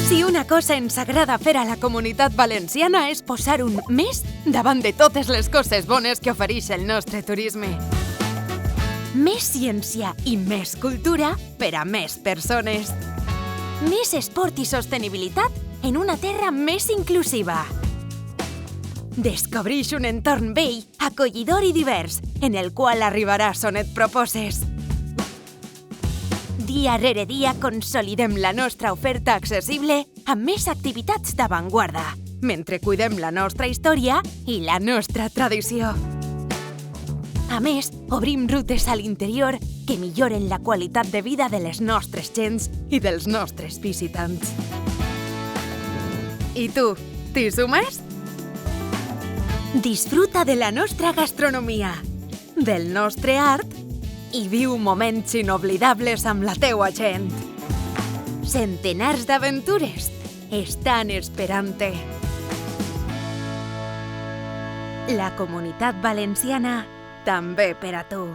Si una cosa ens agrada fer a la Comunitat Valenciana és posar un més davant de totes les coses bones que ofereix el nostre turisme. Més ciència i més cultura per a més persones. Més esport i sostenibilitat en una terra més inclusiva. Descobreix un entorn vell, acollidor i divers, en el qual arribaràs on et proposes. Dia rere dia consolidem la nostra oferta accessible amb més activitats d'avantguarda, mentre cuidem la nostra història i la nostra tradició. A més, obrim rutes a l'interior que milloren la qualitat de vida de les nostres gents i dels nostres visitants. I tu, t'hi sumes? Disfruta de la nostra gastronomia, del nostre art i viu moments inoblidables amb la teua gent. Centenars d'aventures estan esperant-te. La Comunitat Valenciana també per a tu.